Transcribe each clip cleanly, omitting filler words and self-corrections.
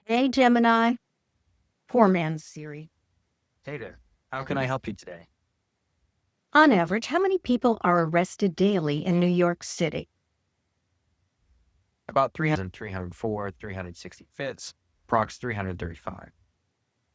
Hey, Gemini. Poor man's Siri. Hey there. How can I help you today? On average, how many people are arrested daily in New York City? About 304, 360 fits, prox 335.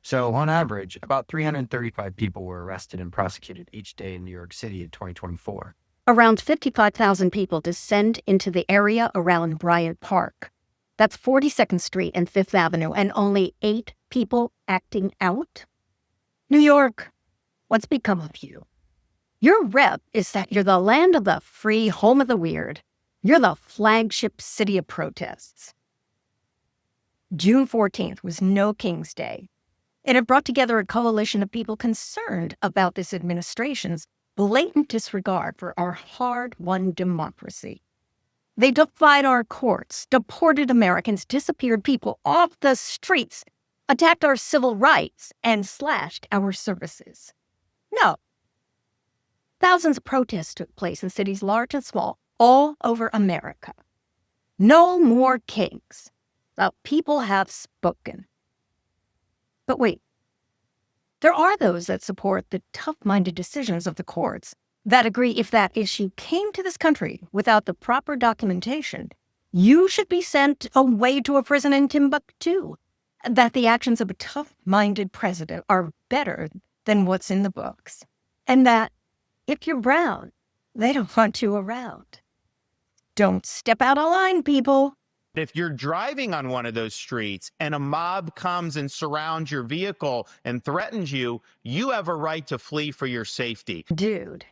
So, on average, about 335 people were arrested and prosecuted each day in New York City in 2024. Around 55,000 people descend into the area around Bryant Park. That's 42nd Street and 5th Avenue, and only 8 people acting out? New York, what's become of you? Your rep is that you're the land of the free, home of the weird. You're the flagship city of protests. June 14th was No King's Day. It had brought together a coalition of people concerned about this administration's blatant disregard for our hard-won democracy. They defied our courts, deported Americans, disappeared people off the streets, attacked our civil rights, and slashed our services. No. Thousands of protests took place in cities large and small, all over America. No more kings. The people have spoken. But wait, there are those that support the tough-minded decisions of the courts that agree if that issue came to this country without the proper documentation, you should be sent away to a prison in Timbuktu, that the actions of a tough-minded president are better than what's in the books, and that if you're brown, they don't want you around. Don't step out of line, people. If you're driving on one of those streets and a mob comes and surrounds your vehicle and threatens you, you have a right to flee for your safety. Dude,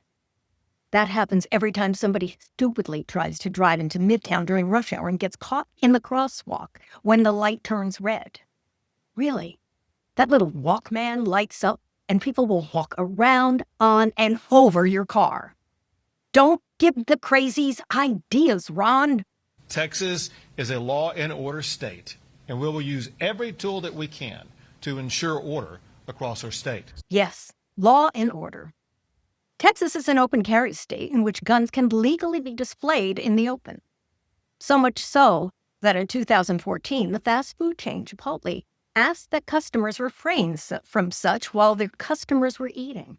that happens every time somebody stupidly tries to drive into Midtown during rush hour and gets caught in the crosswalk when the light turns red. Really, that little Walkman lights up and people will walk around, on, and over your car. Don't give the crazies ideas, Ron. Texas is a law and order state, and we will use every tool that we can to ensure order across our state. Yes, law and order. Texas is an open carry state in which guns can legally be displayed in the open. So much so that in 2014, the fast food chain Chipotle asked that customers refrain from such while their customers were eating.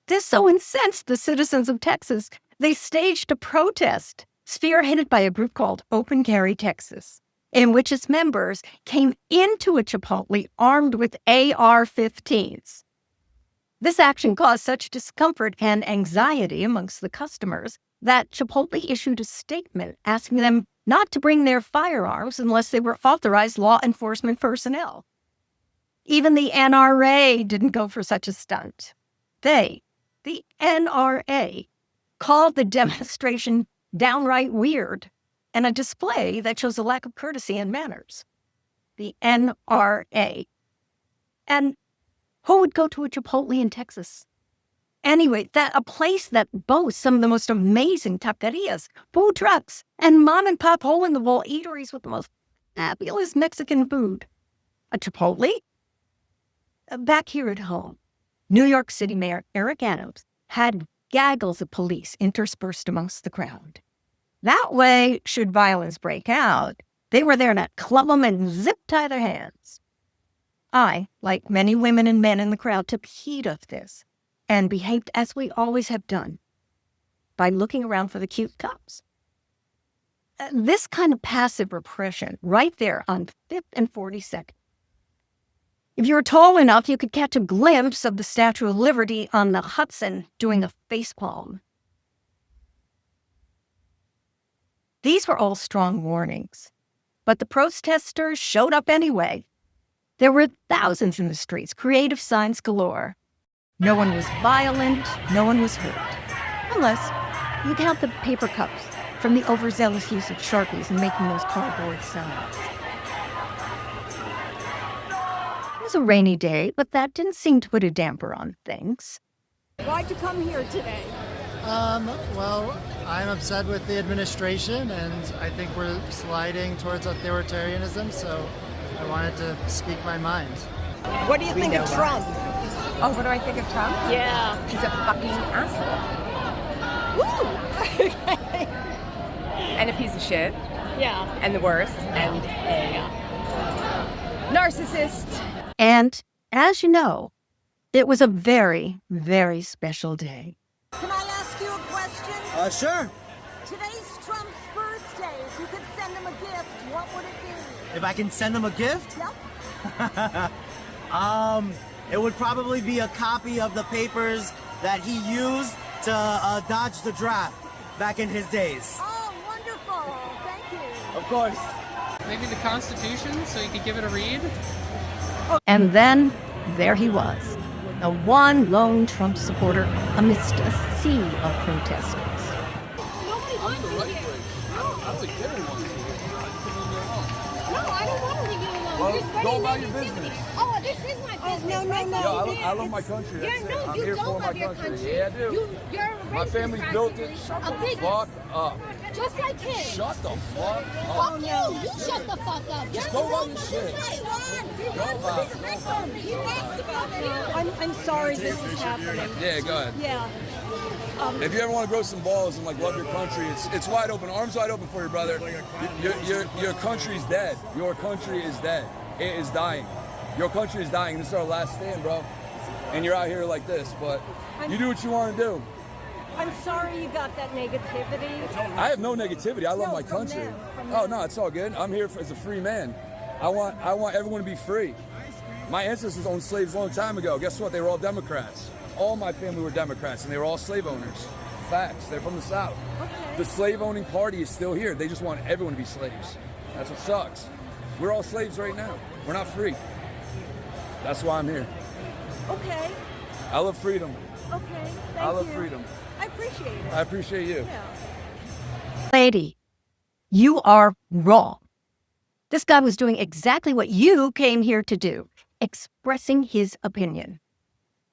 This so incensed the citizens of Texas, they staged a protest, spearheaded by a group called Open Carry Texas, in which its members came into a Chipotle armed with AR-15s. This action caused such discomfort and anxiety amongst the customers that Chipotle issued a statement asking them not to bring their firearms unless they were authorized law enforcement personnel. Even the NRA didn't go for such a stunt. They, the NRA, called the demonstration downright weird and a display that shows a lack of courtesy and manners. The NRA. And who would go to a Chipotle in Texas? Anyway, a place that boasts some of the most amazing taquerias, food trucks, and mom-and-pop hole-in-the-wall eateries with the most fabulous Mexican food. A Chipotle? Back here at home, New York City Mayor Eric Adams had gaggles of police interspersed amongst the crowd. That way, should violence break out, they were there to club them and zip-tie their hands. I, like many women and men in the crowd, took heed of this and behaved as we always have done, by looking around for the cute cops. This kind of passive repression right there on 5th and 42nd. If you were tall enough, you could catch a glimpse of the Statue of Liberty on the Hudson doing a facepalm. These were all strong warnings, but the protesters showed up anyway. There were thousands in the streets, creative signs galore. No one was violent, no one was hurt. Unless you count the paper cups from the overzealous use of Sharpies in making those cardboard signs. It was a rainy day, but that didn't seem to put a damper on things. Why'd you come here today? Well, I'm upset with the administration, and I think we're sliding towards authoritarianism, so I wanted to speak my mind. What do you think of Trump? Oh, what do I think of Trump? Yeah. He's a fucking asshole. Woo! Okay. And a piece of shit. Yeah. And the worst. Yeah. Narcissist. And as you know, it was a very, very special day. Can I ask you a question? Sure. Today's Trump's birthday. If you could send him a gift, what would it be? If I can send him a gift? Yep. It would probably be a copy of the papers that he used to dodge the draft back in his days. Oh, wonderful. Thank you. Of course. Maybe the Constitution, so you could give it a read? And then there he was, the one lone Trump supporter amidst a sea of protesters. Nobody wants you here. No, I don't want to leave you alone. Well, You're spreading go about your negativity. business. Oh, this is my business. No. I love my country. That's it. I'm here for my country. Yeah, I do. You're a racist, My family's built it. Shut the fuck up. Just like him. Shut the fuck up. Fuck you. You shut the fuck up. Just go about your shit. I'm sorry this is happening. Yeah, go ahead. Yeah. If you ever want to grow some balls and like love your country, it's wide open, arms wide open for you, brother. Your country's dead. Your country is dead. It is dying. Your country is dying. This is our last stand, bro. And you're out here like this, but you do what you want to do. I'm sorry you got that negativity. I have no negativity. I love my from country. them, from Oh them. no, it's all good. I'm here as a free man. I want everyone to be free. My ancestors owned slaves a long time ago. Guess what? They were all Democrats. All my family were Democrats, and they were all slave owners. Facts. They're from the South. Okay. The slave-owning party is still here. They just want everyone to be slaves. That's what sucks. We're all slaves right now. We're not free. That's why I'm here. Okay. I love freedom. Okay. Thank I love you. freedom. I appreciate it. I appreciate you. Yeah. Lady, you are wrong. This guy was doing exactly what you came here to do, expressing his opinion.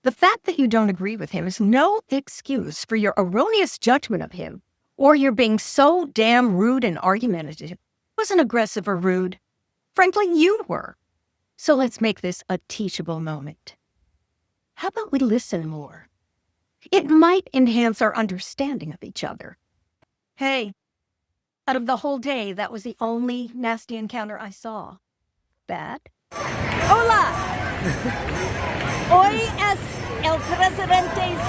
The fact that you don't agree with him is no excuse for your erroneous judgment of him or your being so damn rude and argumentative. He wasn't aggressive or rude. Frankly, you were. So let's make this a teachable moment. How about we listen more? It might enhance our understanding of each other. Hey, out of the whole day, that was the only nasty encounter I saw. Bad? Hola. Hoy es el presidente's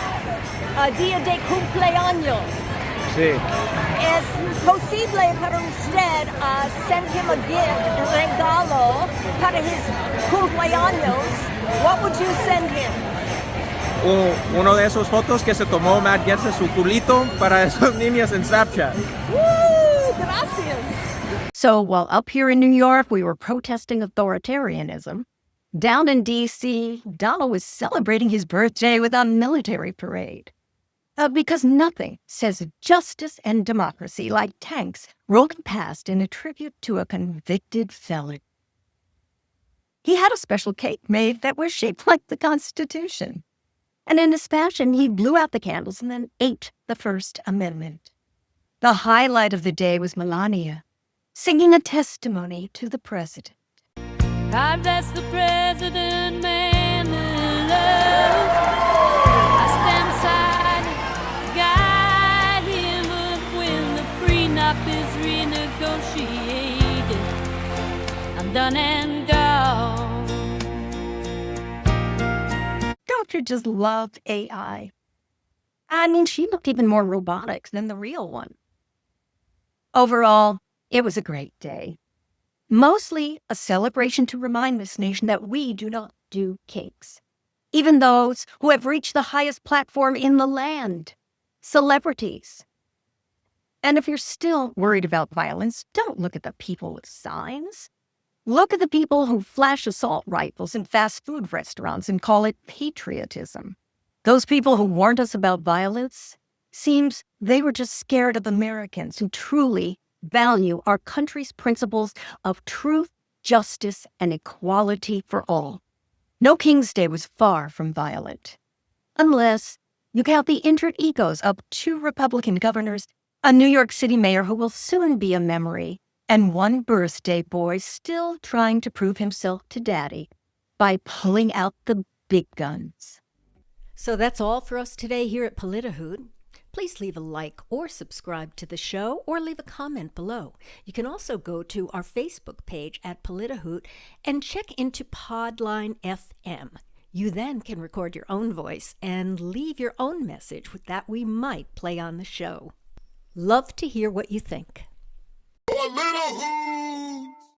día de cumpleaños. Sí. ¿Es posible para usted send him a gift, un regalo para his cumpleaños? What would you send him? Uno de esos fotos que se tomó Matt Getz de su culito para esos niños en Snapchat. Gracias. So while up here in New York, we were protesting authoritarianism, down in D.C., Donald was celebrating his birthday with a military parade. Because nothing says justice and democracy like tanks rolling past in a tribute to a convicted felon. He had a special cake made that was shaped like the Constitution. And in his fashion, he blew out the candles and then ate the First Amendment. The highlight of the day was Melania singing a testimony to the president. God bless the president, man in love. I stand beside to guide him up when the prenup is renegotiated. I'm done and gone. Don't you just love AI? I mean, she looked even more robotic than the real one. Overall, it was a great day. Mostly a celebration to remind this nation that we do not do cakes. Even those who have reached the highest platform in the land, celebrities. And if you're still worried about violence, don't look at the people with signs. Look at the people who flash assault rifles in fast food restaurants and call it patriotism. Those people who warned us about violence, seems they were just scared of Americans who truly value our country's principles of truth, justice, and equality for all. No King's Day was far from violent. Unless you count the injured egos of 2 Republican governors, a New York City mayor who will soon be a memory, and one birthday boy still trying to prove himself to daddy by pulling out the big guns. So that's all for us today here at Politihoot. Please leave a like or subscribe to the show or leave a comment below. You can also go to our Facebook page at Politihoot and check into Podline FM. You then can record your own voice and leave your own message that we might play on the show. Love to hear what you think.